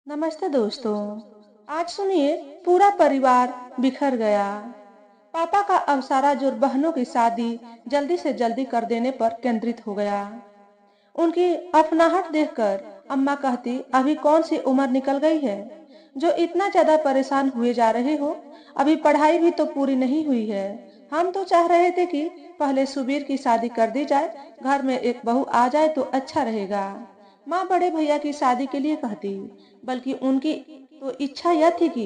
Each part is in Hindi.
नमस्ते दोस्तों। आज सुनिए, पूरा परिवार बिखर गया। पापा का अब सारा जोर बहनों की शादी जल्दी से जल्दी कर देने पर केंद्रित हो गया। उनकी अफनाहट देखकर अम्मा कहती, अभी कौन सी उम्र निकल गई है जो इतना ज्यादा परेशान हुए जा रहे हो। अभी पढ़ाई भी तो पूरी नहीं हुई है। हम तो चाह रहे थे कि पहले सुबीर की शादी कर दी जाए, घर में एक बहू आ जाए तो अच्छा रहेगा। माँ बड़े भैया की शादी के लिए कहती, बल्कि उनकी तो इच्छा यह थी कि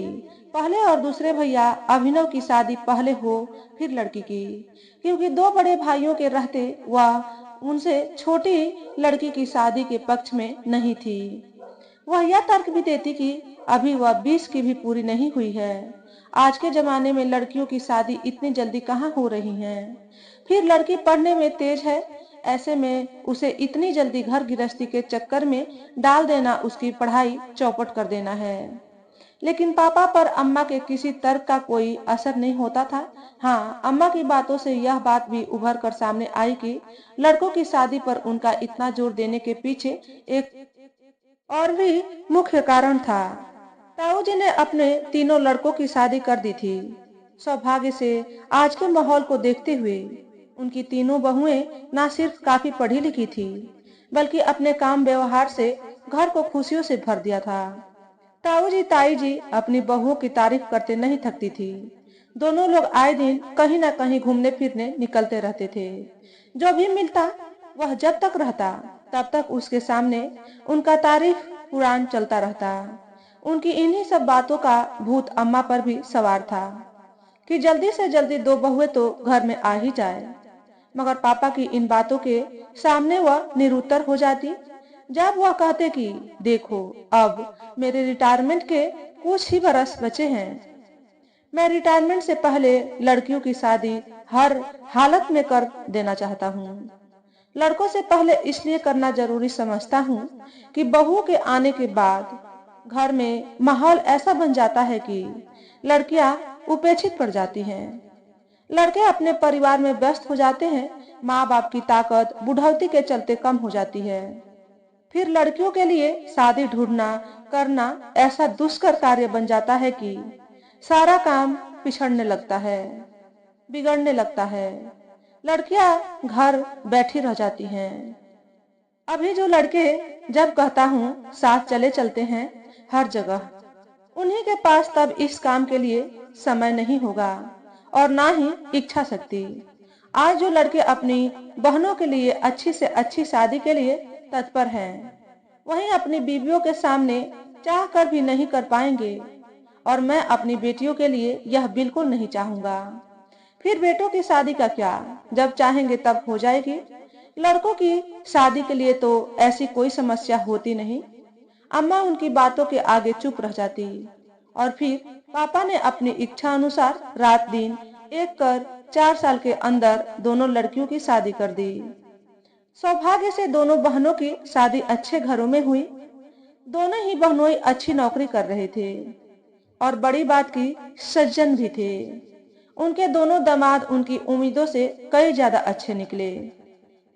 पहले और दूसरे भैया अभिनव की शादी पहले हो, फिर लड़की की, क्योंकि दो बड़े भाइयों के रहते वह उनसे छोटी लड़की की शादी के पक्ष में नहीं थी। वह यह तर्क भी देती कि अभी वह 20 की भी पूरी नहीं हुई है। आज के जमाने में लड़कियों की शादी इतनी जल्दी कहाँ हो रही है। फिर लड़की पढ़ने में तेज है, ऐसे में उसे इतनी जल्दी घर गृहस्थी के चक्कर में डाल देना उसकी पढ़ाई चौपट कर देना है। लेकिन पापा पर अम्मा के किसी तर्क का कोई असर नहीं होता था। हाँ, अम्मा की बातों से यह बात भी उभर कर सामने आई कि लड़कों की शादी पर उनका इतना जोर देने के पीछे एक और भी मुख्य कारण था। ताऊ जी ने अपने तीनों लड़कों की शादी कर दी थी। सौभाग्य से आज के माहौल को देखते हुए उनकी तीनों बहुएं ना सिर्फ काफी पढ़ी लिखी थी, बल्कि अपने काम व्यवहार से घर को खुशियों से भर दिया था। ताऊ जी ताई जी अपनी बहुओं की तारीफ करते नहीं थकती थी। दोनों लोग आए दिन कहीं ना कहीं घूमने फिरने निकलते रहते थे। जो भी मिलता वह जब तक रहता तब तक उसके सामने उनका तारीफ पुराण चलता रहता। उनकी इन्हीं सब बातों का भूत अम्मा पर भी सवार था कि जल्दी से जल्दी दो बहुएं तो घर में आ ही जाए। मगर पापा की इन बातों के सामने वह निरुत्तर हो जाती। जब वह कहते कि देखो, अब मेरे रिटायरमेंट के कुछ ही बरस बचे हैं। मैं रिटायरमेंट से पहले लड़कियों की शादी हर हालत में कर देना चाहता हूँ। लड़कों से पहले इसलिए करना जरूरी समझता हूँ कि बहू के आने के बाद घर में माहौल ऐसा बन जाता है कि लड़कियां उपेक्षित पड़ जाती हैं। लड़के अपने परिवार में व्यस्त हो जाते हैं। माँ बाप की ताकत बुढ़ौती के चलते कम हो जाती है। फिर लड़कियों के लिए शादी ढूंढना करना ऐसा दुष्कर कार्य बन जाता है कि सारा काम पिछड़ने लगता है, बिगड़ने लगता है। लड़कियां घर बैठी रह जाती हैं। अभी जो लड़के जब कहता हूँ साथ चले चलते हैं हर जगह, उन्हीं के पास तब इस काम के लिए समय नहीं होगा और ना ही इच्छा शक्ति। आज जो लड़के अपनी बहनों के लिए अच्छी से अच्छी शादी के लिए तत्पर हैं, वहीं अपनी बीवियों के सामने चाह कर भी नहीं कर पाएंगे। और मैं अपनी बेटियों के लिए यह बिल्कुल नहीं चाहूंगा। फिर बेटों की शादी का क्या, जब चाहेंगे तब हो जाएगी। लड़कों की शादी के लिए तो ऐसी कोई समस्या होती नहीं। अम्मा उनकी बातों के आगे चुप रह जाती और फिर पापा ने अपनी इच्छा अनुसार रात दिन एक कर 4 साल के अंदर दोनों लड़कियों की शादी कर दी। सौभाग्य से दोनों बहनों की शादी अच्छे घरों में हुई। दोनों ही बहनोई अच्छी नौकरी कर रहे थे और बड़ी बात की सज्जन भी थे। उनके दोनों दामाद उनकी उम्मीदों से कई ज्यादा अच्छे निकले।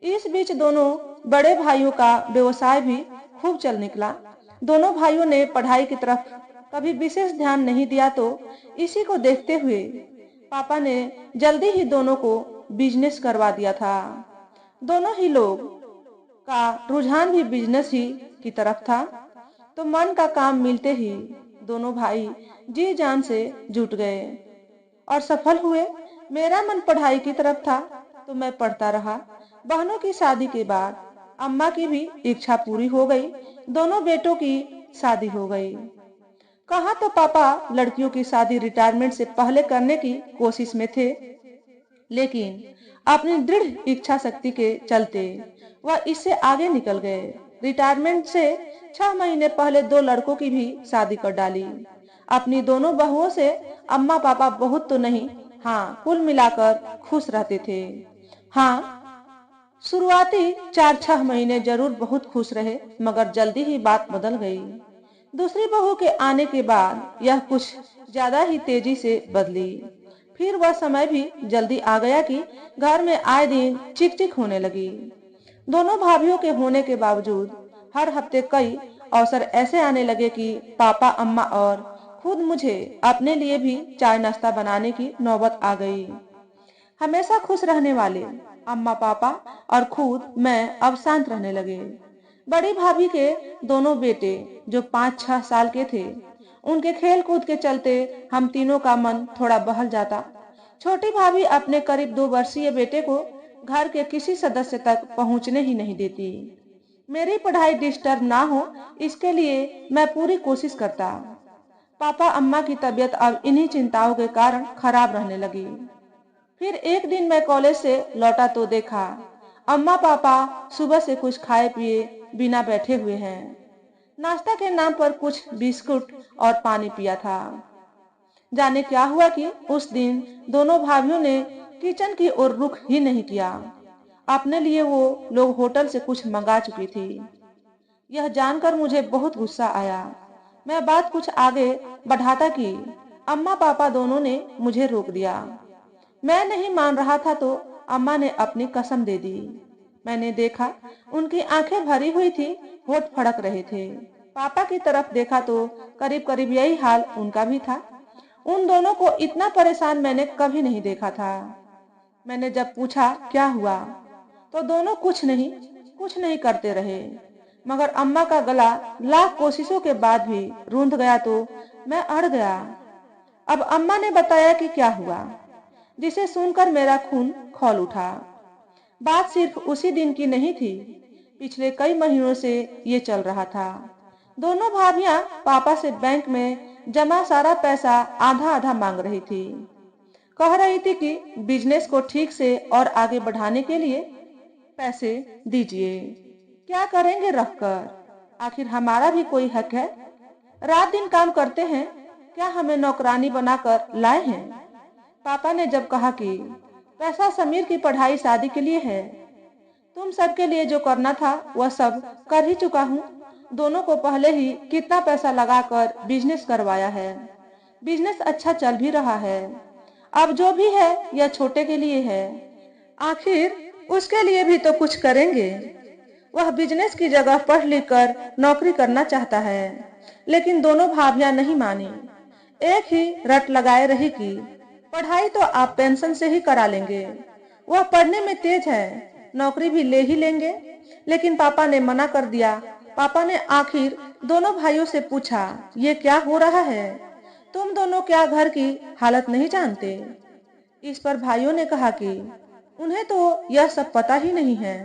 इस बीच दोनों बड़े भाइयों का व्यवसाय भी खूब चल निकला। दोनों भाइयों ने पढ़ाई की तरफ कभी विशेष ध्यान नहीं दिया, तो इसी को देखते हुए पापा ने जल्दी ही दोनों को बिजनेस करवा दिया था। दोनों ही लोग का रुझान भी बिजनेस ही की तरफ था, तो मन का काम मिलते ही दोनों भाई जी जान से जुट गए और सफल हुए। मेरा मन पढ़ाई की तरफ था तो मैं पढ़ता रहा। बहनों की शादी के बाद अम्मा की भी इच्छा पूरी हो गई। दोनों बेटों की शादी हो गई। कहा तो पापा लड़कियों की शादी रिटायरमेंट से पहले करने की कोशिश में थे, लेकिन अपनी दृढ़ इच्छा शक्ति के चलते वह इससे आगे निकल गए। रिटायरमेंट से 6 महीने पहले दो लड़कों की भी शादी कर डाली। अपनी दोनों बहुओं से अम्मा पापा बहुत तो नहीं, हाँ, कुल मिलाकर खुश रहते थे। हाँ, शुरुआती 4-6 महीने जरूर बहुत खुश रहे, मगर जल्दी ही बात बदल गई। दूसरी बहू के आने के बाद यह कुछ ज्यादा ही तेजी से बदली। फिर वह समय भी जल्दी आ गया कि घर में आए दिन चिक चिक होने लगी। दोनों भाभीियों के होने के बावजूद हर हफ्ते कई अवसर ऐसे आने लगे कि पापा, अम्मा और खुद मुझे अपने लिए भी चाय नाश्ता बनाने की नौबत आ गई। हमेशा खुश रहने वाले अम्मा पापा और खुद मैं अब शांत रहने लगे। बड़ी भाभी के दोनों बेटे जो 5-6 साल के थे, उनके खेल कूद के चलते हम तीनों का मन थोड़ा बहल जाता। छोटी भाभी अपने करीब 2 वर्षीय बेटे को घर के किसी सदस्य तक पहुंचने ही नहीं देती। मेरी पढ़ाई डिस्टर्ब ना हो, इसके लिए मैं पूरी कोशिश करता। पापा अम्मा की तबीयत अब इन्हीं चिंताओं के कारण खराब रहने लगी। फिर एक दिन मैं कॉलेज से लौटा तो देखा अम्मा पापा सुबह से कुछ खाए पिए बिना बैठे हुए हैं। नाश्ता के नाम पर कुछ बिस्कुट और पानी पिया था। जाने क्या हुआ कि उस दिन दोनों भाभीियों ने किचन की ओर रुख ही नहीं किया। अपने लिए वो लोग होटल से कुछ मंगा चुकी थी। यह जानकर मुझे बहुत गुस्सा आया। मैं बात कुछ आगे बढ़ाता कि अम्मा पापा दोनों ने मुझे रोक दिया। मैं नहीं मान रहा था तो अम्मा ने अपनी कसम दे दी। मैंने देखा उनकी आंखें भरी हुई थी, होठ फड़क रहे थे। पापा की तरफ देखा तो करीब करीब यही हाल उनका भी था। उन दोनों को इतना परेशान मैंने कभी नहीं देखा था। मैंने जब पूछा क्या हुआ, तो दोनों कुछ नहीं करते रहे। मगर अम्मा का गला लाख कोशिशों के बाद भी रूंध गया तो मैं अड़ गया। अब अम्मा ने बताया कि क्या हुआ, जिसे सुनकर मेरा खून खौल उठा। बात सिर्फ उसी दिन की नहीं थी, पिछले कई महीनों से ये चल रहा था। दोनों भाभियां पापा से बैंक में जमा सारा पैसा आधा आधा मांग रही थी। कह रही थी कि बिजनेस को ठीक से और आगे बढ़ाने के लिए पैसे दीजिए। क्या करेंगे रखकर? आखिर हमारा भी कोई हक है। रात दिन काम करते हैं, क्या हमें नौकरानी बनाकर लाए हैं? पापा ने जब कहा कि पैसा समीर की पढ़ाई शादी के लिए है, तुम सबके लिए जो करना था वह सब कर ही चुका हूँ। दोनों को पहले ही कितना पैसा लगाकर बिजनेस करवाया है। बिजनेस अच्छा चल भी रहा है। अब जो भी है यह छोटे के लिए है। आखिर उसके लिए भी तो कुछ करेंगे। वह बिजनेस की जगह पढ़ लिख कर नौकरी करना चाहता है। लेकिन दोनों भाभियां नहीं मानी। एक ही रट लगाए रही कि पढ़ाई तो आप पेंशन से ही करा लेंगे। वह पढ़ने में तेज है, नौकरी भी ले ही लेंगे। लेकिन पापा ने मना कर दिया। पापा ने आखिर दोनों भाइयों से पूछा, ये क्या हो रहा है? तुम दोनों क्या घर की हालत नहीं जानते? इस पर भाइयों ने कहा कि उन्हें तो यह सब पता ही नहीं है।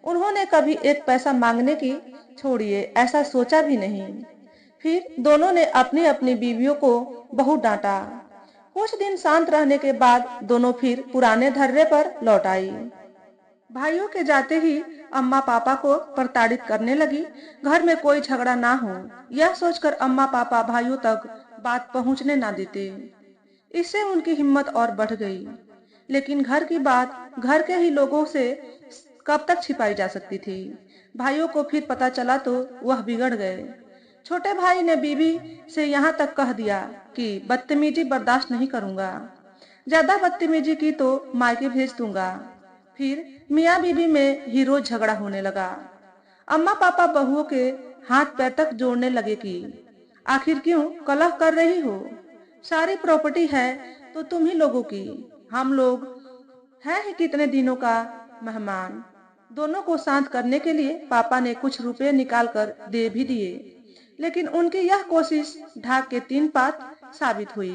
उन्होंने कभी एक पैसा मांगने की छोड़िए ऐसा सोचा भी नहीं। फिर दोनों ने अपनी अपनी बीवियों को बहुत डांटा। कुछ दिन शांत रहने के बाद दोनों फिर पुराने धर्रे पर लौट आई। भाइयों के जाते ही अम्मा पापा को प्रताड़ित करने लगी। घर में कोई झगड़ा ना हो, यह सोचकर अम्मा पापा भाइयों तक बात पहुंचने ना देते। इससे उनकी हिम्मत और बढ़ गई। लेकिन घर की बात घर के ही लोगों से कब तक छिपाई जा सकती थी? भाइयों को फिर पता चला तो वह बिगड़ गए। छोटे भाई ने बीवी से यहाँ तक कह दिया कि बदतमीजी बर्दाश्त नहीं करूंगा। ज्यादा बदतमीजी की तो मायके भेज दूंगा। फिर मियाँ बीबी में ही रोज झगड़ा होने लगा। अम्मा पापा बहुओं के हाथ पैर तक जोड़ने लगे कि आखिर क्यों कलह कर रही हो? सारी प्रॉपर्टी है तो तुम ही लोगों की, हम लोग हैं ही कितने दिनों का मेहमान। दोनों को शांत करने के लिए पापा ने कुछ रुपए निकाल कर दे भी दिए। लेकिन उनकी यह कोशिश ढाक के 3 पात साबित हुई।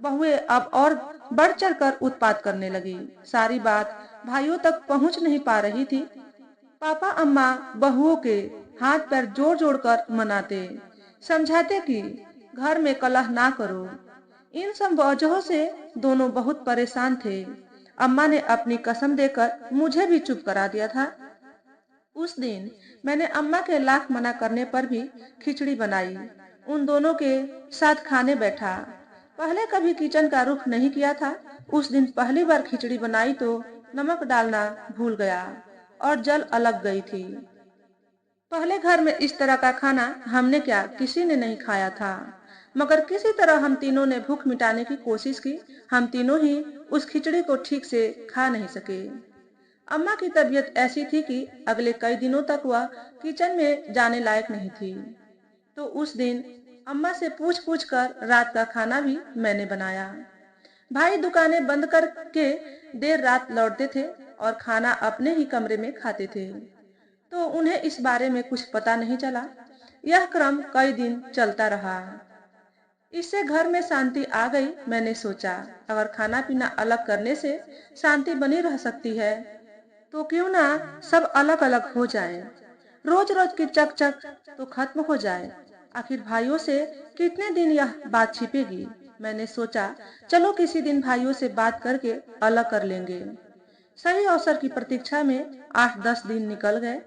बहुएं अब और बढ़ चढ़कर उत्पात करने लगी। सारी बात भाइयों तक पहुंच नहीं पा रही थी। पापा अम्मा बहुओं के हाथ पैर जोड़ जोड़ कर मनाते, समझाते कि घर में कलह ना करो। इन सब वजहों से दोनों बहुत परेशान थे। अम्मा ने अपनी कसम देकर मुझे भी चुप करा दिया था। उस दिन मैंने अम्मा के लाख मना करने पर भी खिचड़ी बनाई, उन दोनों के साथ खाने बैठा। पहले कभी किचन का रुख नहीं किया था। उस दिन पहली बार खिचड़ी बनाई तो नमक डालना भूल गया और जल अलग गई थी। पहले घर में इस तरह का खाना हमने क्या किसी ने नहीं खाया था। मगर किसी तरह हम तीनों ने भूख मिटाने की कोशिश की। हम तीनों ही उस खिचड़ी को ठीक से खा नहीं सके। अम्मा की तबीयत ऐसी थी कि अगले कई दिनों तक वह किचन में जाने लायक नहीं थी। तो उस दिन अम्मा से पूछ पूछ कर रात का खाना भी मैंने बनाया। भाई दुकानें बंद करके देर रात लौटते थे और खाना अपने ही कमरे में खाते थे, तो उन्हें इस बारे में कुछ पता नहीं चला। यह क्रम कई दिन चलता रहा। इससे घर में शांति आ गई। मैंने सोचा, अगर खाना पीना अलग करने से शांति बनी रह सकती है, तो क्यों ना सब अलग अलग हो जाएं। रोज रोज की चकचक तो खत्म हो जाए। आखिर भाइयों से कितने दिन यह बात छिपेगी। मैंने सोचा, चलो किसी दिन भाइयों से बात करके अलग कर लेंगे। सही अवसर की प्रतीक्षा में 8-10 दिन निकल गए।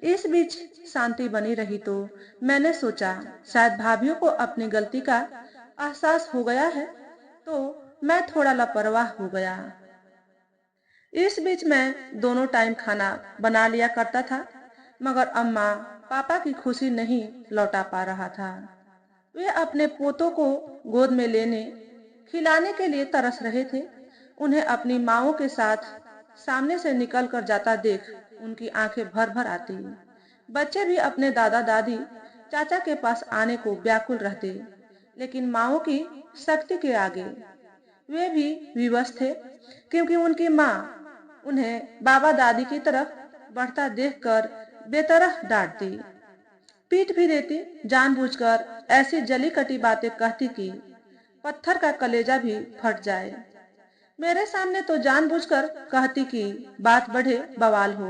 इस बीच शांति बनी रही, तो मैंने सोचा शायद भाभीियों को अपनी गलती का एहसास हो गया है, तो मैं थोड़ा लापरवाह हो गया। इस बीच मैं दोनों टाइम खाना बना लिया करता था, मगर अम्मा पापा की खुशी नहीं लौटा पा रहा था। वे अपने पोतों को गोद में लेने खिलाने के लिए तरस रहे थे। उन्हें अपनी माओं के साथ सामने से निकल कर जाता देख उनकी आंखें भर भर आती। बच्चे भी अपने दादा दादी चाचा के पास आने को व्याकुल रहते, लेकिन माओं की शक्ति के आगे वे भी विवश थे, क्योंकि उनकी माँ उन्हें बाबा दादी की तरफ बढ़ता देखकर बेतरह डांटती, पीट भी देती, जानबूझकर ऐसी जली कटी बातें कहती कि पत्थर का कलेजा भी फट जाए। मेरे सामने तो जानबूझकर कहती कि बात बढ़े बवाल हो,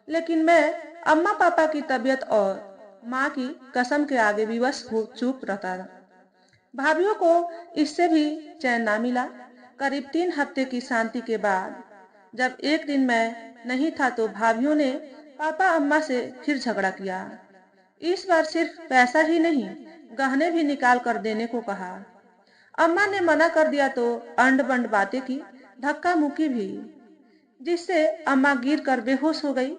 लेकिन मैं अम्मा पापा की तबीयत और माँ की कसम के आगे विवश हो चुप रहता। भाभीियों को इससे भी चैन ना मिला। करीब 3 हफ्ते की शांति के बाद जब एक दिन मैं नहीं था, तो भाभीियों ने पापा अम्मा से फिर झगड़ा किया। इस बार सिर्फ पैसा ही नहीं, गहने भी निकाल कर देने को कहा। अम्मा ने मना कर दिया तो अंड बंड बातें की, धक्का मुक्की भी, जिससे अम्मा गिर कर बेहोश हो गई।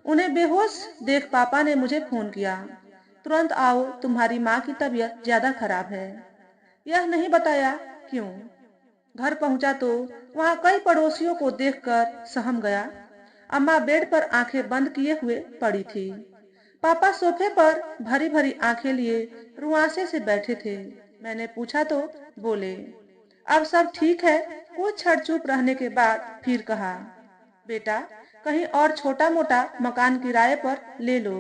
उन्हें बेहोश देख पापा ने मुझे फोन किया, तुरंत आओ, तुम्हारी माँ की तबीयत ज्यादा खराब है। यह नहीं बताया क्यों। घर पहुंचा तो वहां कई पड़ोसियों को देखकर सहम गया। अम्मा बेड पर आंखें बंद किए हुए पड़ी थी। पापा सोफे पर भरी भरी आंखें लिए रुआंसे से बैठे थे। मैंने पूछा तो बोले, अब सब ठीक है। कुछ क्षण चुप रहने के बाद फिर कहा, बेटा कहीं और छोटा मोटा मकान किराए पर ले लो,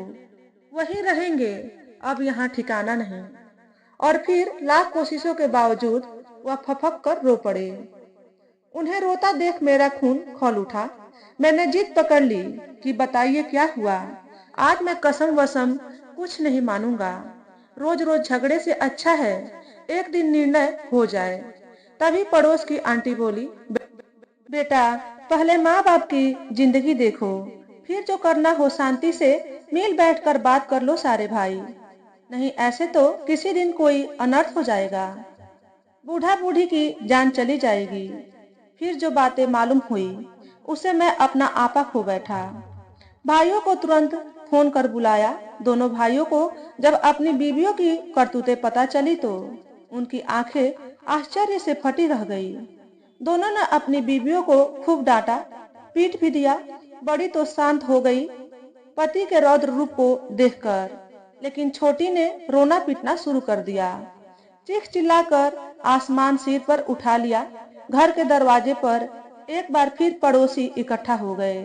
वहीं रहेंगे, अब यहाँ ठिकाना नहीं। और फिर लाख कोशिशों के बावजूद वह फपक कर रो पड़े। उन्हें रोता देख मेरा खून खौल उठा। मैंने जिद पकड़ ली कि बताइए क्या हुआ। आज मैं कसम वसम कुछ नहीं मानूंगा। रोज रोज झगड़े से अच्छा है एक दिन निर्णय हो जाए। तभी पड़ोस की आंटी बोली, बेटा पहले माँ बाप की जिंदगी देखो, फिर जो करना हो शांति से मिल बैठकर बात कर लो सारे भाई। नहीं ऐसे तो किसी दिन कोई अनर्थ हो जाएगा, बूढ़ा बूढ़ी की जान चली जाएगी। फिर जो बातें मालूम हुई उसे मैं अपना आपा खो बैठा। भाइयों को तुरंत फोन कर बुलाया। दोनों भाइयों को जब अपनी बीवियों की करतूतें पता चली, तो उनकी आंखें आश्चर्य से फटी रह गई। दोनों ने अपनी बीवियों को खूब डांटा, पीट भी दिया। बड़ी तो शांत हो गई पति के रौद्र रूप को देखकर, लेकिन छोटी ने रोना पीटना शुरू कर दिया। चीख चिल्लाकर आसमान सिर पर उठा लिया। घर के दरवाजे पर एक बार फिर पड़ोसी इकट्ठा हो गए।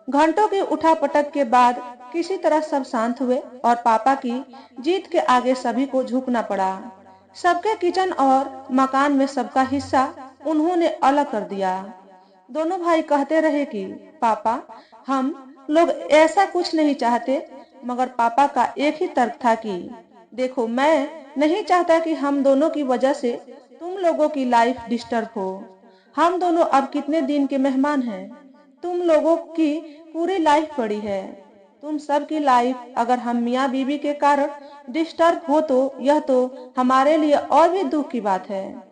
घंटों की उठापटक के बाद किसी तरह सब शांत हुए और पापा की जीत के आगे सभी को झुकना पड़ा। सबके किचन और मकान में सबका हिस्सा उन्होंने अलग कर दिया। दोनों भाई कहते रहे कि पापा हम लोग ऐसा कुछ नहीं चाहते, मगर पापा का एक ही तर्क था कि देखो मैं नहीं चाहता कि हम दोनों की वजह से तुम लोगों की लाइफ डिस्टर्ब हो। हम दोनों अब कितने दिन के मेहमान हैं। तुम लोगों की पूरी लाइफ पड़ी है। तुम सबकी लाइफ अगर हम मियाँ बीवी के कारण डिस्टर्ब हो, तो यह तो हमारे लिए और भी दुख की बात है।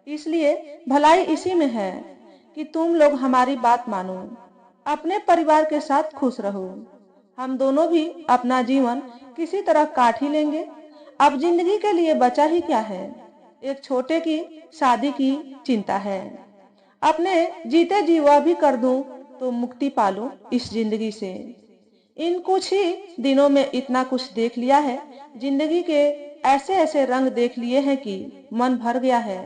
इसलिए भलाई इसी में है कि तुम लोग हमारी बात मानो, अपने परिवार के साथ खुश रहो। हम दोनों भी अपना जीवन किसी तरह काट ही लेंगे। अब जिंदगी के लिए बचा ही क्या है। एक छोटे की शादी की चिंता है। अपने जीते जी वह भी कर दूं तो मुक्ति पालूं इस जिंदगी से। इन कुछ ही दिनों में इतना कुछ देख लिया है, जिंदगी के ऐसे ऐसे रंग देख लिए हैं कि मन भर गया है।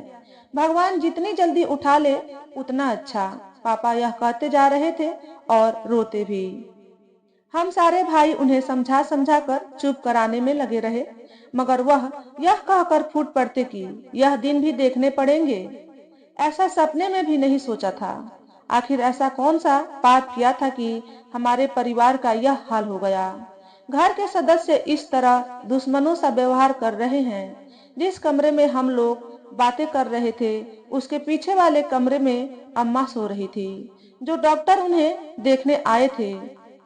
भगवान जितनी जल्दी उठा ले उतना अच्छा, पापा यह कहते जा रहे थे और रोते भी। हम सारे भाई उन्हें समझा समझा कर चुप कराने में लगे रहे, मगर वह यह कहकर फूट पड़ते कि यह दिन भी देखने पड़ेंगे। ऐसा सपने में भी नहीं सोचा था। आखिर ऐसा कौन सा पाप किया था कि हमारे परिवार का यह हाल हो गया। घर के सदस्य इस तरह दुश्मनों सा व्यवहार कर रहे हैं। जिस कमरे में हम लोग बातें कर रहे थे, उसके पीछे वाले कमरे में अम्मा सो रही थी। जो डॉक्टर उन्हें देखने आए थे,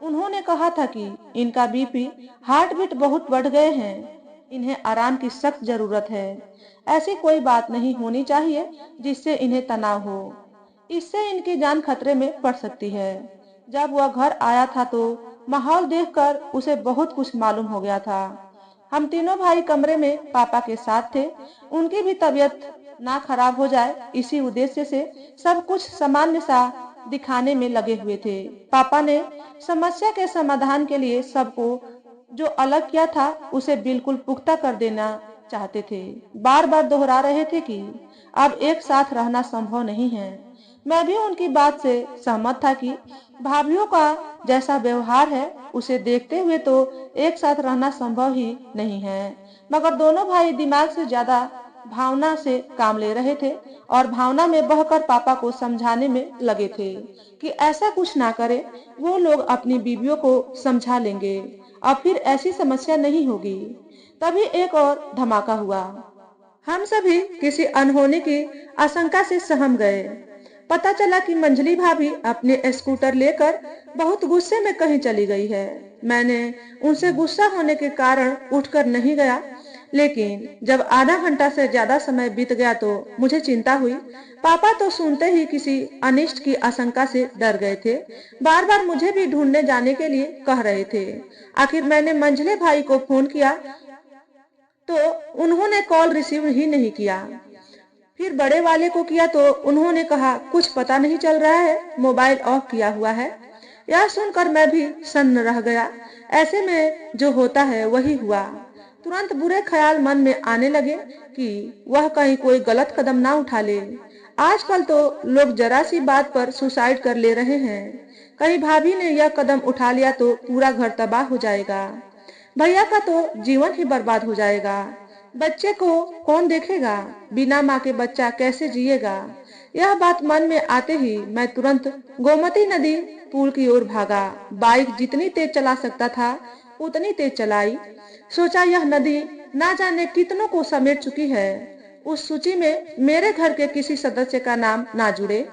उन्होंने कहा था कि इनका बीपी, हार्ट बीट बहुत बढ़ गए हैं, इन्हें आराम की सख्त जरूरत है। ऐसी कोई बात नहीं होनी चाहिए जिससे इन्हें तनाव हो, इससे इनकी जान खतरे में पड़ सकती है। जब वह घर आया था तो माहौल देखकर उसे बहुत कुछ मालूम हो गया था। हम तीनों भाई कमरे में पापा के साथ थे। उनकी भी तबीयत ना खराब हो जाए, इसी उद्देश्य से सब कुछ सामान्य सा दिखाने में लगे हुए थे। पापा ने समस्या के समाधान के लिए सबको जो अलग किया था उसे बिल्कुल पुख्ता कर देना चाहते थे। बार बार दोहरा रहे थे कि अब एक साथ रहना संभव नहीं है। मैं भी उनकी बात से सहमत था कि भाभीियों का जैसा व्यवहार है उसे देखते हुए तो एक साथ रहना संभव ही नहीं है। मगर दोनों भाई दिमाग से ज्यादा भावना से काम ले रहे थे और भावना में बहकर पापा को समझाने में लगे थे कि ऐसा कुछ ना करे, वो लोग अपनी बीवियों को समझा लेंगे और फिर ऐसी समस्या नहीं होगी। तभी एक और धमाका हुआ। हम सभी किसी अनहोनी की आशंका से सहम गए। पता चला कि मंजली भाभी अपने स्कूटर लेकर बहुत गुस्से में कहीं चली गई है। मैंने उनसे गुस्सा होने के कारण उठकर नहीं गया, लेकिन जब आधा घंटा से ज्यादा समय बीत गया तो मुझे चिंता हुई। पापा तो सुनते ही किसी अनिष्ट की आशंका से डर गए थे। बार बार मुझे भी ढूंढने जाने के लिए कह रहे थे। आखिर मैंने मंझले भाई को फोन किया तो उन्होंने कॉल रिसीव ही नहीं किया। फिर बड़े वाले को किया तो उन्होंने कहा कुछ पता नहीं चल रहा है, मोबाइल ऑफ किया हुआ है। यह सुनकर मैं भी सन्न रह गया। ऐसे में जो होता है वही हुआ। तुरंत बुरे ख्याल मन में आने लगे कि वह कहीं कोई गलत कदम ना उठा ले। आजकल तो लोग जरा सी बात पर सुसाइड कर ले रहे हैं। कहीं भाभी ने यह कदम उठा लिया तो पूरा घर तबाह हो जाएगा। भैया का तो जीवन ही बर्बाद हो जाएगा। बच्चे को कौन देखेगा? बिना माँ के बच्चा कैसे जिएगा? यह बात मन में आते ही मैं तुरंत गोमती नदी पुल की ओर भागा। बाइक जितनी तेज चला सकता था उतनी तेज चलाई। सोचा यह नदी ना जाने कितनों को समेट चुकी है, उस सूची में मेरे घर के किसी सदस्य का नाम ना जुड़े।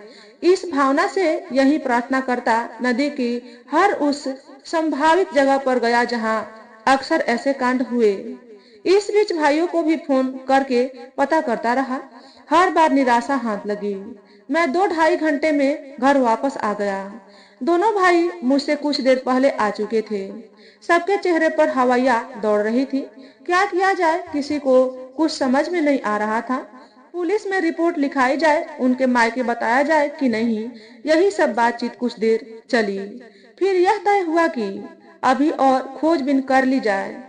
इस भावना से यही प्रार्थना करता नदी की हर उस संभावित जगह पर गया जहां अक्सर ऐसे कांड हुए। इस बीच भाइयों को भी फोन करके पता करता रहा। हर बार निराशा हाथ लगी। मैं 2-2.5 घंटे में घर वापस आ गया। दोनों भाई मुझसे कुछ देर पहले आ चुके थे। सबके चेहरे पर हवाइयां दौड़ रही थी। क्या किया जाए किसी को कुछ समझ में नहीं आ रहा था। पुलिस में रिपोर्ट लिखाई जाए, उनके मायके बताया जाए कि नहीं, यही सब बातचीत कुछ देर चली। फिर यह तय हुआ कि अभी और खोजबीन कर ली जाए,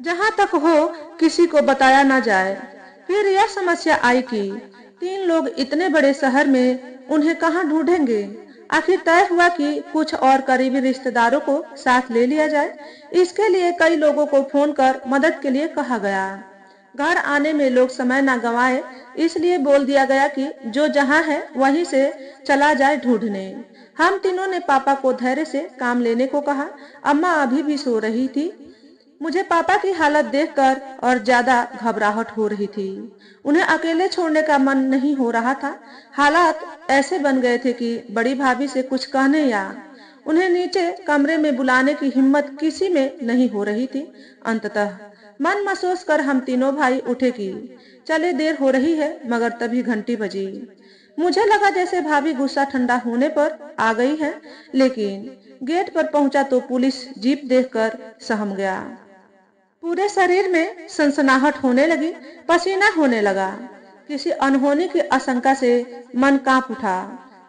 जहां तक हो किसी को बताया ना जाए। फिर यह समस्या आई कि 3 लोग इतने बड़े शहर में उन्हें कहां ढूंढेंगे। आखिर तय हुआ कि कुछ और करीबी रिश्तेदारों को साथ ले लिया जाए। इसके लिए कई लोगों को फोन कर मदद के लिए कहा गया। घर आने में लोग समय ना गंवाए, इसलिए बोल दिया गया कि जो जहां है वहीं से चला जाए ढूंढने। हम तीनों ने पापा को धैर्य से काम लेने को कहा। अम्मा अभी भी सो रही थी। मुझे पापा की हालत देखकर और ज्यादा घबराहट हो रही थी। उन्हें अकेले छोड़ने का मन नहीं हो रहा था। हालात ऐसे बन गए थे कि बड़ी भाभी से कुछ कहने या उन्हें नीचे कमरे में बुलाने की हिम्मत किसी में नहीं हो रही थी। अंततः मन महसूस कर हम तीनों भाई उठे कि चले, देर हो रही है, मगर तभी घंटी बजी। मुझे लगा जैसे भाभी गुस्सा ठंडा होने पर आ गई है, लेकिन गेट पर पहुंचा तो पुलिस जीप देखकर सहम गया। पूरे शरीर में सनसनाहट होने लगी, पसीना होने लगा। किसी अनहोनी की आशंका से मन कांप उठा।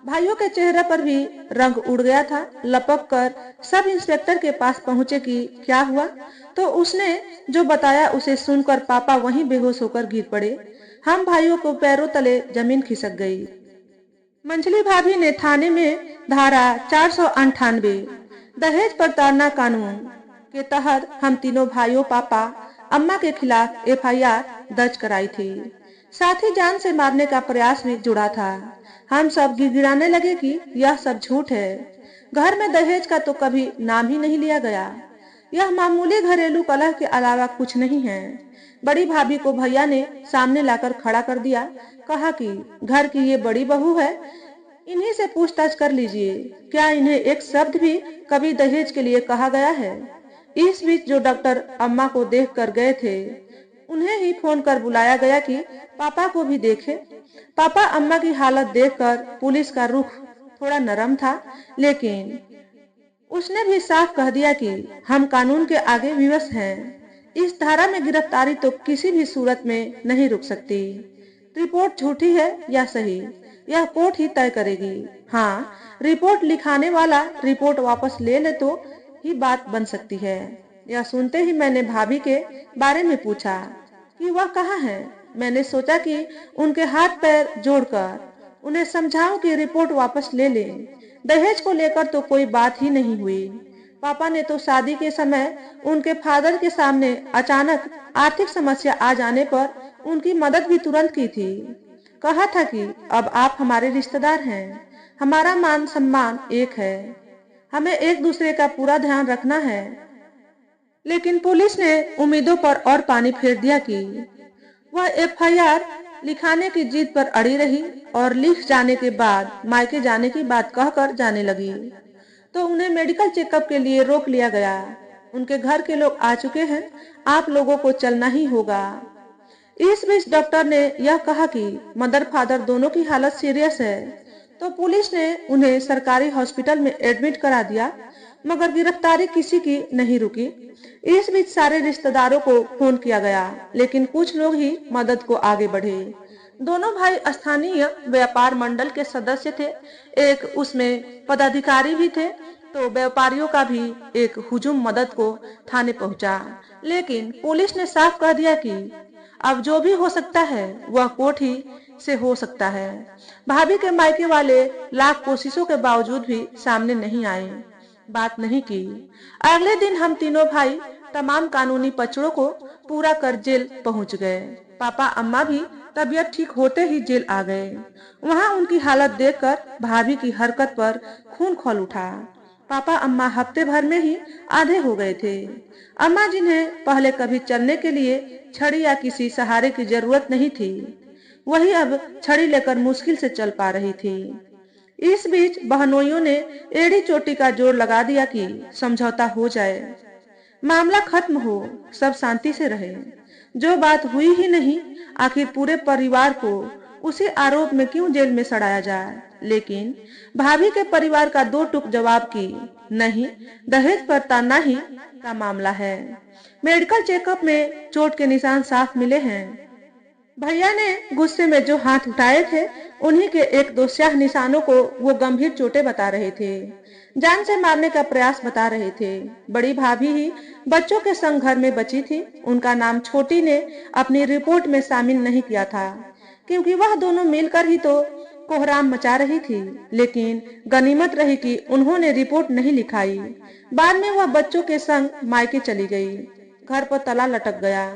भाइयों के चेहरे पर भी रंग उड़ गया था। लपक कर सब इंस्पेक्टर के पास पहुंचे कि क्या हुआ, तो उसने जो बताया उसे सुनकर पापा वहीं बेहोश होकर गिर पड़े। हम भाइयों को पैरों तले जमीन खिसक गई। मंझली भाभी ने थाने में धारा 498 दहेज प्रताड़ना कानून के तहत हम तीनों भाइयों पापा अम्मा के खिलाफ एफआईआर दर्ज कराई थी। साथ ही जान से मारने का प्रयास भी जुड़ा था। हम सब गिड़गिड़ाने लगे कि यह सब झूठ है। घर में दहेज का तो कभी नाम ही नहीं लिया गया। यह मामूली घरेलू कलह के अलावा कुछ नहीं है। बड़ी भाभी को भैया ने सामने लाकर खड़ा कर दिया। कहा कि घर की ये बड़ी बहू है, इन्हीं से पूछताछ कर लीजिए, क्या इन्हें एक शब्द भी कभी दहेज के लिए कहा गया है। इस बीच जो डॉक्टर अम्मा को देख कर गए थे, उन्हें ही फोन कर बुलाया गया कि पापा को भी देखे। पापा अम्मा की हालत देखकर पुलिस का रुख थोड़ा नरम था, लेकिन उसने भी साफ कह दिया कि हम कानून के आगे विवश हैं। इस धारा में गिरफ्तारी तो किसी भी सूरत में नहीं रुक सकती। रिपोर्ट झूठी है या सही, यह कोर्ट ही तय करेगी। हाँ, रिपोर्ट लिखाने वाला रिपोर्ट वापस ले ले तो ही बात बन सकती है। यह सुनते ही मैंने भाभी के बारे में पूछा कि वह कहाँ है। मैंने सोचा कि उनके हाथ पैर जोड़कर उन्हें समझाऊं कि रिपोर्ट वापस ले लें। दहेज को लेकर तो कोई बात ही नहीं हुई। पापा ने तो शादी के समय उनके फादर के सामने अचानक आर्थिक समस्या आ जाने पर उनकी मदद भी तुरंत की थी। कहा था कि अब आप हमारे रिश्तेदार हैं, हमारा मान सम्मान एक है, हमें एक दूसरे का पूरा ध्यान रखना है। लेकिन पुलिस ने उम्मीदों पर और पानी फेर दिया कि वह एफआईआर लिखाने की जिद पर अड़ी रही और लिख जाने के बाद मायके जाने की बात कहकर जाने लगी, तो उन्हें मेडिकल चेकअप के लिए रोक लिया गया। उनके घर के लोग आ चुके हैं, आप लोगों को चलना ही होगा। इस बीच डॉक्टर ने यह कहा कि मदर फादर दोनों की हालत सीरियस है, तो पुलिस ने उन्हें सरकारी हॉस्पिटल में एडमिट करा दिया, मगर गिरफ्तारी किसी की नहीं रुकी। इस बीच सारे रिश्तेदारों को फोन किया गया, लेकिन कुछ लोग ही मदद को आगे बढ़े। दोनों भाई स्थानीय व्यापार मंडल के सदस्य थे, एक उसमें पदाधिकारी भी थे, तो व्यापारियों का भी एक हुजूम मदद को थाने पहुंचा। लेकिन पुलिस ने साफ कह दिया कि अब जो भी हो सकता है वह कोर्ट ही से हो सकता है। भाभी के मायके वाले लाख कोशिशों के बावजूद भी सामने नहीं आए, बात नहीं की। अगले दिन हम तीनों भाई तमाम कानूनी पचड़ों को पूरा कर जेल पहुंच गए। पापा अम्मा भी तबीयत ठीक होते ही जेल आ गए। वहां उनकी हालत देखकर भाभी की हरकत पर खून खौल उठा। पापा अम्मा हफ्ते भर में ही आधे हो गए थे। अम्मा जिन्हें पहले कभी चलने के लिए छड़ी या किसी सहारे की जरूरत नहीं थी, वही अब छड़ी लेकर मुश्किल से चल पा रही थी। इस बीच बहनोइयों ने एड़ी चोटी का जोर लगा दिया कि समझौता हो जाए, मामला खत्म हो, सब शांति से रहे। जो बात हुई ही नहीं, आखिर पूरे परिवार को उसी आरोप में क्यों जेल में सड़ाया जाए। लेकिन भाभी के परिवार का दो टूक जवाब की नहीं, दहेज प्रताड़ना ही का मामला है। मेडिकल चेकअप में चोट के निशान साफ मिले हैं। भैया ने गुस्से में जो हाथ उठाए थे, उन्हीं के एक दो स्याह निशानों को वो गंभीर चोटें बता रहे थे, जान से मारने का प्रयास बता रहे थे। बड़ी भाभी ही बच्चों के संग घर में बची थी। उनका नाम छोटी ने अपनी रिपोर्ट में शामिल नहीं किया था, क्योंकि वह दोनों मिलकर ही तो कोहराम मचा रही थी। लेकिन गनीमत रही कि उन्होंने रिपोर्ट नहीं लिखाई। बाद में वह बच्चों के संग मायके चली गई। घर पर ताला लटक गया।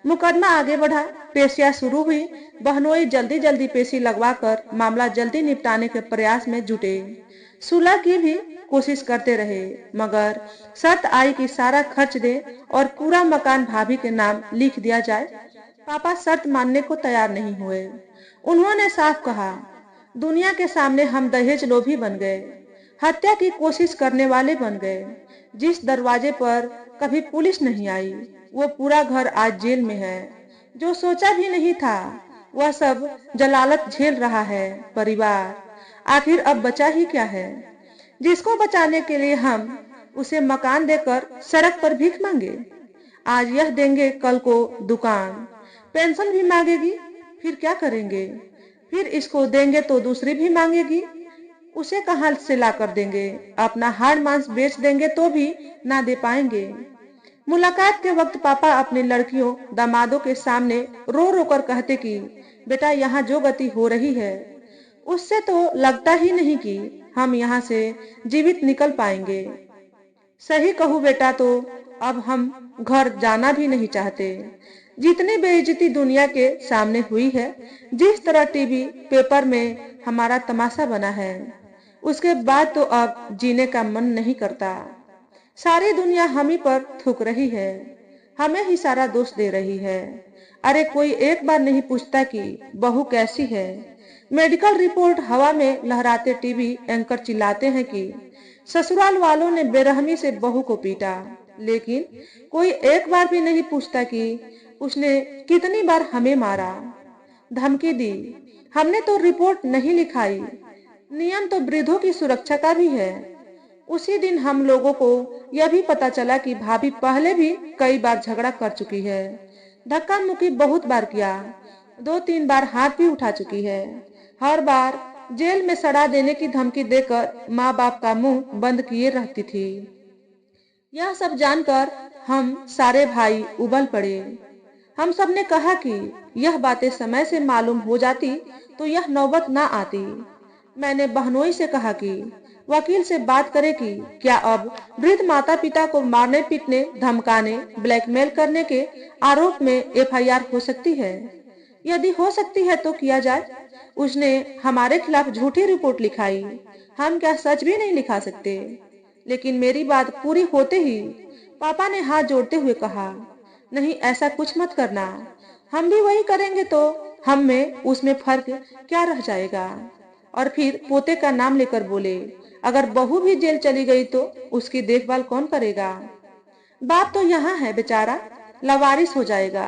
मुकदमा आगे बढ़ा, पेशियां शुरू हुई। बहनोई जल्दी जल्दी पेशी लगवाकर मामला जल्दी निपटाने के प्रयास में जुटे। सुलह की भी कोशिश करते रहे, मगर शर्त आई कि सारा खर्च दे और पूरा मकान भाभी के नाम लिख दिया जाए। पापा शर्त मानने को तैयार नहीं हुए। उन्होंने साफ कहा, दुनिया के सामने हम दहेज लोभी बन गए, हत्या की कोशिश करने वाले बन गए। जिस दरवाजे पर कभी पुलिस नहीं आई, वो पूरा घर आज जेल में है। जो सोचा भी नहीं था, वह सब जलालत झेल रहा है। परिवार आखिर अब बचा ही क्या है, जिसको बचाने के लिए हम उसे मकान देकर सड़क पर भीख मांगे। आज यह देंगे, कल को दुकान, पेंशन भी मांगेगी। फिर क्या करेंगे? फिर इसको देंगे तो दूसरी भी मांगेगी। उसे कहाँ से ला कर देंगे? अपना हाड़ मांस बेच देंगे तो भी ना दे पाएंगे। मुलाकात के वक्त पापा अपनी लड़कियों दामादों के सामने रो रो कर कहते कि बेटा यहाँ जो गति हो रही है उससे तो लगता ही नहीं कि हम यहाँ से जीवित निकल पाएंगे। सही कहूँ बेटा तो अब हम घर जाना भी नहीं चाहते। जितनी बेइज्जती दुनिया के सामने हुई है, जिस तरह टीवी पेपर में हमारा तमाशा बना है, उसके बाद तो अब जीने का मन नहीं करता। सारी दुनिया हम ही पर थूक रही है, हमें ही सारा दोष दे रही है। अरे कोई एक बार नहीं पूछता कि बहू कैसी है। मेडिकल रिपोर्ट हवा में लहराते टीवी एंकर चिल्लाते हैं कि ससुराल वालों ने बेरहमी से बहू को पीटा, लेकिन कोई एक बार भी नहीं पूछता कि उसने कितनी बार हमें मारा, धमकी दी। हमने तो रिपोर्ट नहीं लिखाई। नियम तो वृद्धों की सुरक्षा का भी है। उसी दिन हम लोगों को यह भी पता चला कि भाभी पहले भी कई बार झगड़ा कर चुकी है, धक्का मुक्की बहुत बार किया, 2-3 बार हाथ भी उठा चुकी है। हर बार जेल में सड़ा देने की धमकी देकर माँ बाप का मुंह बंद किए रहती थी। यह सब जानकर हम सारे भाई उबल पड़े। हम सब ने कहा कि यह बातें समय से मालूम हो जाती तो यह नौबत ना आती। मैंने बहनोई से कहा कि वकील से बात करें कि क्या अब वृद्ध माता पिता को मारने पीटने धमकाने ब्लैकमेल करने के आरोप में एफआईआर हो सकती है। यदि हो सकती है तो किया जाए। उसने हमारे खिलाफ झूठी रिपोर्ट लिखाई, हम क्या सच भी नहीं लिखा सकते? लेकिन मेरी बात पूरी होते ही पापा ने हाथ जोड़ते हुए कहा, नहीं ऐसा कुछ मत करना, हम भी वही करेंगे तो हम में उसमें फर्क क्या रह जाएगा। और फिर पोते का नाम लेकर बोले, अगर बहू भी जेल चली गई तो उसकी देखभाल कौन करेगा? बाप तो यहाँ है बेचारा, लावारिस हो जाएगा।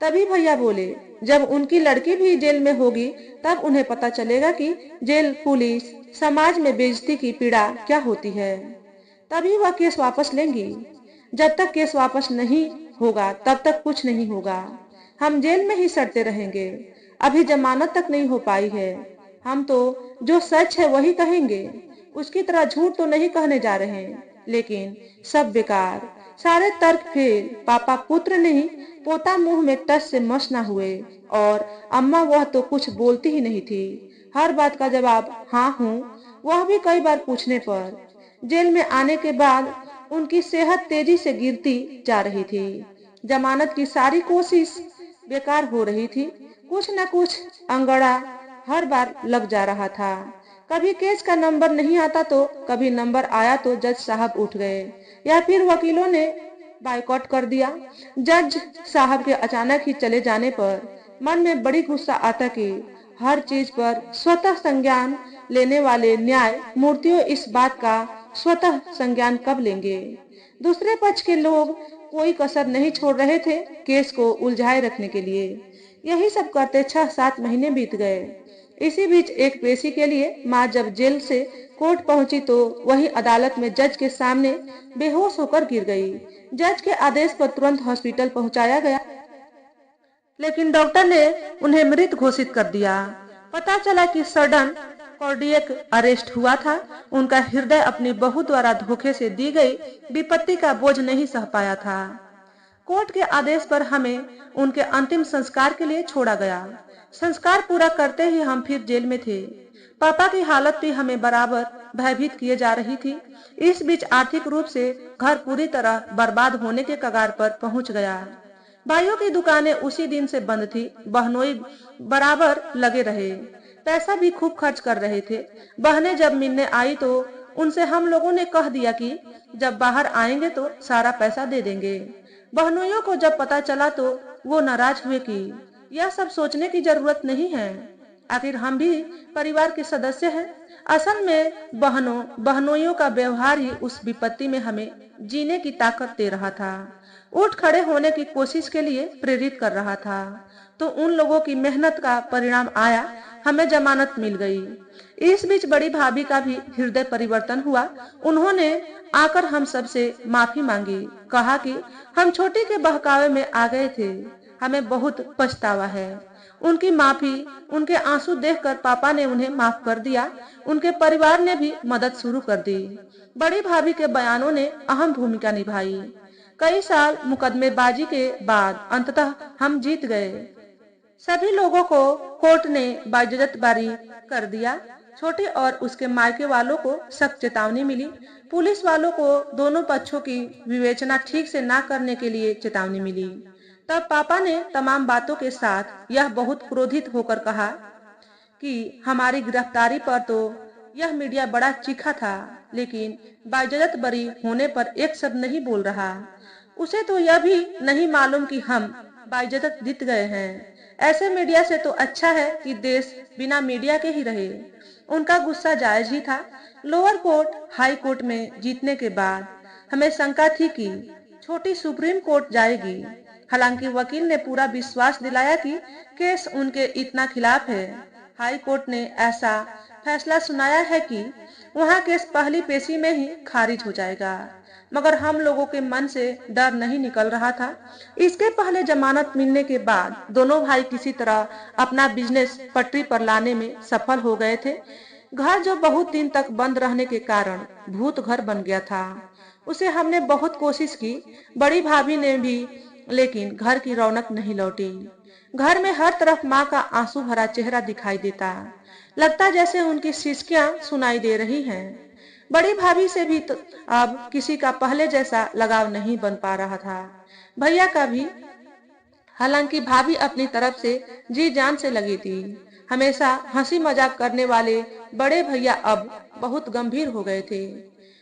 तभी भैया बोले, जब उनकी लड़की भी जेल में होगी तब उन्हें पता चलेगा कि जेल, पुलिस, समाज में बेइज्जती की पीड़ा क्या होती है। तभी वह केस वापस लेंगी। जब तक केस वापस नहीं होगा तब तक कुछ नहीं होगा। हम जेल में ही सड़ते रहेंगे। अभी जमानत तक नहीं हो पाई है। हम तो जो सच है वही कहेंगे, उसकी तरह झूठ तो नहीं कहने जा रहे। लेकिन सब बेकार, सारे तर्क फेल। पापा पुत्र नहीं, पोता मुंह में टस से मस ना हुए। और अम्मा वह तो कुछ बोलती ही नहीं थी। हर बात का जवाब हाँ हूँ, वह भी कई बार पूछने पर। जेल में आने के बाद उनकी सेहत तेजी से गिरती जा रही थी। जमानत की सारी कोशिश बेकार हो रही थी। कुछ न कुछ अंगड़ा हर बार लग जा रहा था। कभी केस का नंबर नहीं आता तो कभी नंबर आया तो जज साहब उठ गए या फिर वकीलों ने बाइकआउट कर दिया। जज साहब के अचानक ही चले जाने पर मन में बड़ी गुस्सा आता कि हर चीज पर स्वतः संज्ञान लेने वाले न्याय मूर्तियों इस बात का स्वतः संज्ञान कब लेंगे? दूसरे पक्ष के लोग कोई कसर नहीं छोड़ रहे थे केस को उलझाए रखने के लिए। यही सब करते 6-7 महीने बीत गए। इसी बीच एक पेशी के लिए माँ जब जेल से कोर्ट पहुंची तो वही अदालत में जज के सामने बेहोश होकर गिर गई। जज के आदेश पर तुरंत हॉस्पिटल पहुंचाया गया, लेकिन डॉक्टर ने उन्हें मृत घोषित कर दिया। पता चला कि सडन कार्डियक अरेस्ट हुआ था। उनका हृदय अपनी बहू द्वारा धोखे से दी गई विपत्ति का बोझ नहीं सह पाया था। कोर्ट के आदेश पर हमें उनके अंतिम संस्कार के लिए छोड़ा गया। संस्कार पूरा करते ही हम फिर जेल में थे। पापा की हालत भी हमें बराबर भयभीत किए जा रही थी। इस बीच आर्थिक रूप से घर पूरी तरह बर्बाद होने के कगार पर पहुंच गया। भाइयों की दुकानें उसी दिन से बंद थी। बहनोई बराबर लगे रहे, पैसा भी खूब खर्च कर रहे थे। बहनें जब मिलने आई तो उनसे हम लोगों ने कह दिया कि जब बाहर आएंगे तो सारा पैसा दे देंगे। बहनोइयों को जब पता चला तो वो नाराज हुए कि यह सब सोचने की जरूरत नहीं है, आखिर हम भी परिवार के सदस्य हैं। असल में बहनोइयों का व्यवहार ही उस विपत्ति में हमें जीने की ताकत दे रहा था, उठ खड़े होने की कोशिश के लिए प्रेरित कर रहा था। तो उन लोगों की मेहनत का परिणाम आया, हमें जमानत मिल गई। इस बीच बड़ी भाभी का भी हृदय परिवर्तन हुआ। उन्होंने आकर हम सबसे माफी मांगी, कहा कि हम छोटी के बहकावे में आ गए थे। हमें बहुत पछतावा है। उनकी माफी, उनके आंसू देखकर पापा ने उन्हें माफ कर दिया। उनके परिवार ने भी मदद शुरू कर दी। बड़ी भाभी के बयानों ने अहम भूमिका निभाई। कई साल मुकदमेबाजी के बाद अंततः हम जीत गए। सभी लोगों को कोर्ट ने बाइज्जत बरी कर दिया। छोटे और उसके मायके वालों को सख्त चेतावनी मिली। पुलिस वालों को दोनों पक्षों की विवेचना ठीक से ना करने के लिए चेतावनी मिली। तब पापा ने तमाम बातों के साथ यह बहुत क्रोधित होकर कहा कि हमारी गिरफ्तारी पर तो यह मीडिया बड़ा चीखा था, लेकिन बाइज्जत बरी होने पर एक शब्द नहीं बोल रहा। उसे तो यह भी नहीं मालूम कि हम बाइज्जत जीत गए हैं। ऐसे मीडिया से तो अच्छा है कि देश बिना मीडिया के ही रहे। उनका गुस्सा जायज ही था। लोअर कोर्ट हाई कोर्ट में जीतने के बाद हमें शंका थी कि छोटी सुप्रीम कोर्ट जाएगी। हालांकि वकील ने पूरा विश्वास दिलाया कि केस उनके इतना खिलाफ है। हाई कोर्ट ने ऐसा फैसला सुनाया है कि वहां केस पहली पेशी में ही खारिज हो जाएगा। मगर हम लोगों के मन से डर नहीं निकल रहा था। इसके पहले जमानत मिलने के बाद दोनों भाई किसी तरह अपना बिजनेस पटरी पर लाने में सफल हो गए थे। घर जो बहुत दिन तक बंद रहने के कारण भूत घर बन गया था, उसे हमने बहुत कोशिश की, बड़ी भाभी ने भी, लेकिन घर की रौनक नहीं लौटी। घर में हर तरफ माँ का आंसू भरा चेहरा दिखाई देता, लगता जैसे उनकी सिसकियां सुनाई दे रही हैं। बड़ी भाभी से भी तो अब किसी का पहले जैसा लगाव नहीं बन पा रहा था। भैया का भी, हालांकि भाभी अपनी तरफ से जी जान से लगी थी। हमेशा हंसी मजाक करने वाले बड़े भैया अब बहुत गंभीर हो गए थे।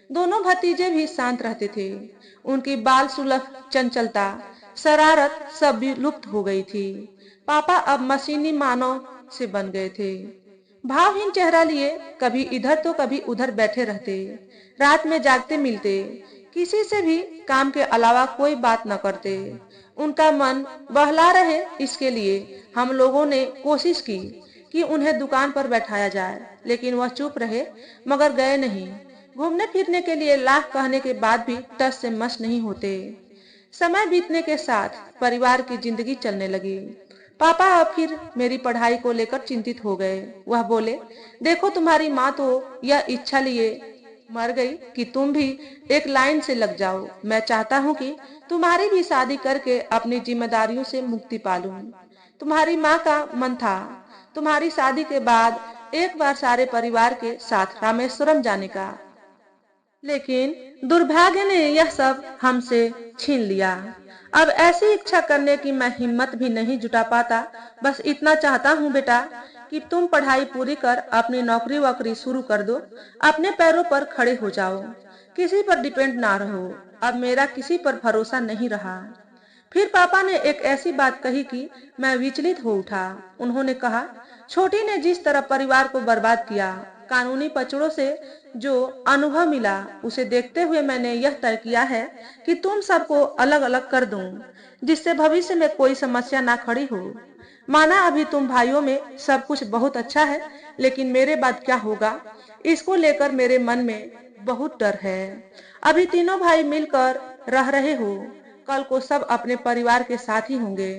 दोनों भतीजे भी शांत रहते थे। उनकी बाल सुलभ चंचलता, शरारत सब भी लुप्त हो गई थी। पापा अब मशीनी मानव से बन गए थे। भावहीन चेहरा लिए कभी इधर तो कभी उधर बैठे रहते। रात में जागते मिलते, किसी से भी काम के अलावा कोई बात न करते। उनका मन बहला रहे, इसके लिए हम लोगों ने कोशिश की कि उन्हें दुकान पर बैठाया जाए, लेकिन वह चुप रहे, मगर गए नहीं। घूमने फिरने के लिए लाख कहने के बाद भी टस से मस नहीं होते। समय बीतने के साथ परिवार की जिंदगी चलने लगी। पापा अब फिर मेरी पढ़ाई को लेकर चिंतित हो गए। वह बोले, देखो तुम्हारी माँ तो यह इच्छा लिए मर गई कि तुम भी एक लाइन से लग जाओ। मैं चाहता हूँ कि तुम्हारी भी शादी करके अपनी जिम्मेदारियों से मुक्ति पालूं। तुम्हारी माँ का मन था तुम्हारी शादी के बाद एक बार सारे परिवार के साथ रामेश्वरम जाने का, लेकिन दुर्भाग्य ने यह सब हमसे छीन लिया। अब ऐसी इच्छा करने की मैं हिम्मत भी नहीं जुटा पाता। बस इतना चाहता हूँ बेटा कि तुम पढ़ाई पूरी कर अपनी नौकरी वोकरी शुरू कर दो, अपने पैरों पर खड़े हो जाओ, किसी पर डिपेंड ना रहो। अब मेरा किसी पर भरोसा नहीं रहा। फिर पापा ने एक ऐसी बात कही कि मैं विचलित हो उठा। उन्होंने कहा, छोटी ने जिस तरह परिवार को बर्बाद किया, कानूनी पचड़ों से जो अनुभव मिला, उसे देखते हुए मैंने यह तय किया है कि तुम सबको अलग अलग कर दूं, जिससे भविष्य में कोई समस्या ना खड़ी हो। माना अभी तुम भाइयों में सब कुछ बहुत अच्छा है, लेकिन मेरे बाद क्या होगा, इसको लेकर मेरे मन में बहुत डर है। अभी तीनों भाई मिलकर रह रहे हो, कल को सब अपने परिवार के साथ ही होंगे,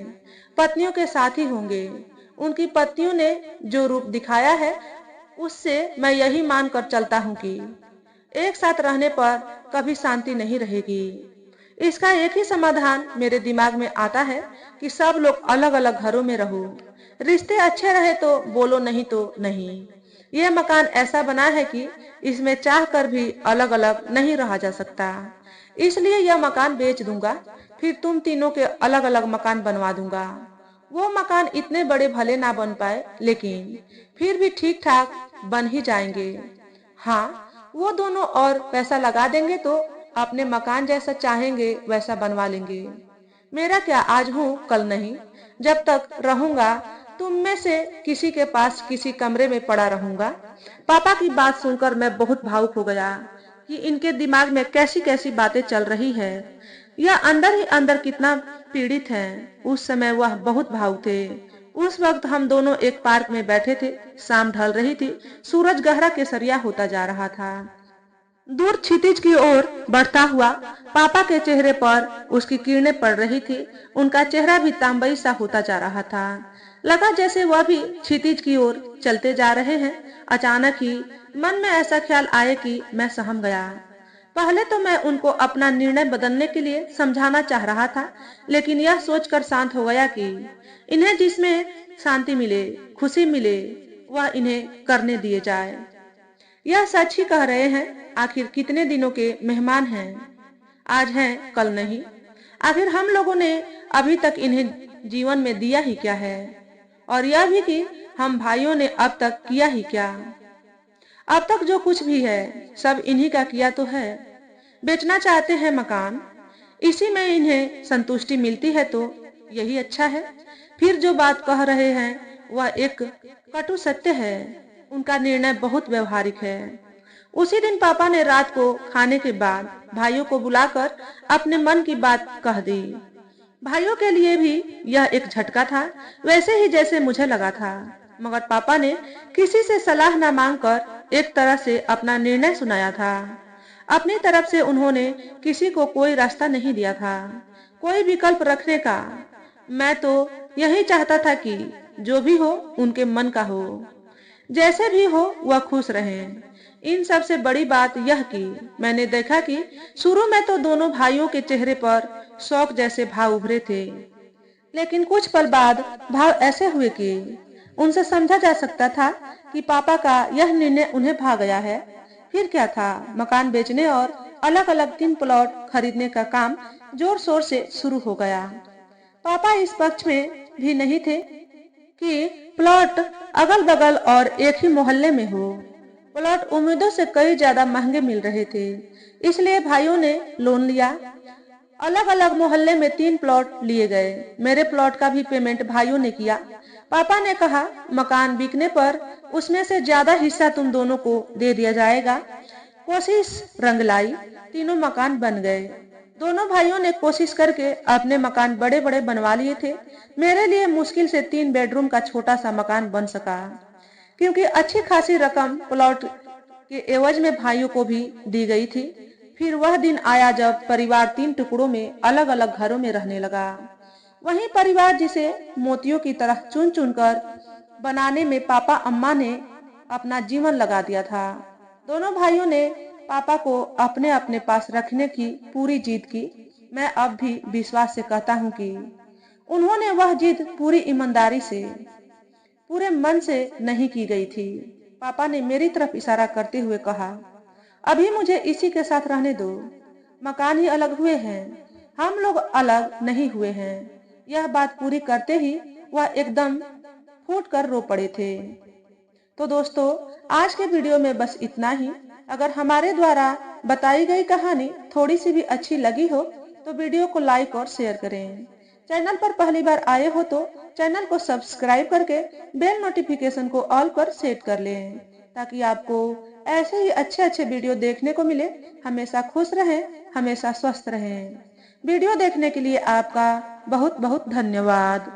पत्नियों के साथ ही होंगे। उनकी पत्नियों ने जो रूप दिखाया है, उससे मैं यही मान कर चलता हूँ कि एक साथ रहने पर कभी शांति नहीं रहेगी। इसका एक ही समाधान मेरे दिमाग में आता है कि सब लोग अलग अलग घरों में रहो। रिश्ते अच्छे रहे तो बोलो, नहीं तो नहीं। यह मकान ऐसा बना है कि इसमें चाह कर भी अलग अलग नहीं रहा जा सकता। इसलिए यह मकान बेच दूंगा, फिर तुम तीनों के अलग अलग मकान बनवा दूंगा। वो मकान इतने बड़े भले ना बन पाए, लेकिन फिर भी ठीक ठाक बन ही जाएंगे। हाँ, वो दोनों और पैसा लगा देंगे तो अपने मकान जैसा चाहेंगे वैसा बनवा लेंगे। मेरा क्या, आज हूँ कल नहीं। जब तक रहूंगा तुम में से किसी के पास किसी कमरे में पड़ा रहूंगा। पापा की बात सुनकर मैं बहुत भावुक हो गया कि इनके दिमाग में कैसी कैसी बातें चल रही है। यह अंदर ही अंदर कितना पीड़ित है। उस समय वह बहुत भावुक थे। उस वक्त हम दोनों एक पार्क में बैठे थे। शाम ढल रही थी, सूरज गहरा केसरिया होता जा रहा था। दूर क्षितिज की ओर बढ़ता हुआ पापा के चेहरे पर उसकी किरणें पड़ रही थी। उनका चेहरा भी तांबई सा होता जा रहा था। लगा जैसे वह भी क्षितिज की ओर चलते जा रहे हैं। अचानक ही मन में ऐसा ख्याल आए कि मैं सहम गया। पहले तो मैं उनको अपना निर्णय बदलने के लिए समझाना चाह रहा था, लेकिन यह सोचकर शांत हो गया कि इन्हें जिसमें शांति मिले, खुशी मिले, वह इन्हें करने दिए जाए। यह सच ही कह रहे हैं। आखिर कितने दिनों के मेहमान हैं, आज हैं कल नहीं। आखिर हम लोगों ने अभी तक इन्हें जीवन में दिया ही क्या है, और यह भी कि हम भाइयों ने अब तक किया ही क्या। अब तक जो कुछ भी है सब इन्हीं का किया तो है। बेचना चाहते हैं मकान, इसी में इन्हें संतुष्टि मिलती है तो यही अच्छा है। फिर जो बात कह रहे हैं वह एक कटु सत्य है। उनका निर्णय बहुत व्यवहारिक है। उसी दिन पापा ने रात को खाने के बाद भाइयों को बुलाकर अपने मन की बात कह दी। भाइयों के लिए भी यह एक झटका था, वैसे ही जैसे मुझे लगा था। मगर पापा ने किसी से सलाह न मांगकर एक तरह से अपना निर्णय सुनाया था। अपनी तरफ से उन्होंने किसी को कोई रास्ता नहीं दिया था, कोई विकल्प रखने का। मैं तो यही चाहता था कि जो भी हो उनके मन का हो, जैसे भी हो वह खुश रहें। इन सब से बड़ी बात यह कि मैंने देखा कि शुरू में तो दोनों भाइयों के चेहरे पर शौक जैसे भाव उभरे थे, लेकिन कुछ पल बाद भाव ऐसे हुए कि उनसे समझा जा सकता था कि पापा का यह निर्णय उन्हें भा गया है। फिर क्या था, मकान बेचने और अलग अलग 3 प्लॉट खरीदने का काम जोर शोर से शुरू हो गया। पापा इस पक्ष में भी नहीं थे कि प्लॉट अगल बगल और एक ही मोहल्ले में हो। प्लॉट उम्मीदों से कई ज्यादा महंगे मिल रहे थे, इसलिए भाइयों ने लोन लिया। अलग अलग मोहल्ले में 3 प्लॉट लिए गए। मेरे प्लॉट का भी पेमेंट भाइयों ने किया। पापा ने कहा मकान बिकने पर उसमें से ज्यादा हिस्सा तुम दोनों को दे दिया जाएगा। कोशिश रंग लाई, तीनों मकान बन गए। दोनों भाइयों ने कोशिश करके अपने मकान बड़े बड़े बनवा लिए थे। मेरे लिए मुश्किल से 3 बेडरूम का छोटा सा मकान बन सका, क्योंकि अच्छी खासी रकम प्लॉट के एवज में भाइयों को भी दी गई थी। फिर वह दिन आया जब परिवार 3 टुकड़ों में अलग अलग घरों में रहने लगा। वही परिवार जिसे मोतियों की तरह चुन चुन कर बनाने में पापा अम्मा ने अपना जीवन लगा दिया था। दोनों भाइयों ने पापा को अपने अपने पास रखने की पूरी जिद की। मैं अब भी विश्वास से कहता हूँ कि उन्होंने वह जिद पूरी ईमानदारी से, पूरे मन से नहीं की गई थी। पापा ने मेरी तरफ इशारा करते हुए कहा, अभी मुझे इसी के साथ रहने दो। मकान ही अलग हुए हैं, हम लोग अलग नहीं हुए हैं। यह बात पूरी करते ही वह एकदम फूट कर रो पड़े थे। तो दोस्तों, आज के वीडियो में बस इतना ही। अगर हमारे द्वारा बताई गई कहानी थोड़ी सी भी अच्छी लगी हो तो वीडियो को लाइक और शेयर करें। चैनल पर पहली बार आए हो तो चैनल को सब्सक्राइब करके बेल नोटिफिकेशन को ऑल पर सेट कर लें, ताकि आपको ऐसे ही अच्छे अच्छे वीडियो देखने को मिले। हमेशा खुश रहें, हमेशा स्वस्थ रहें। वीडियो देखने के लिए आपका बहुत बहुत धन्यवाद।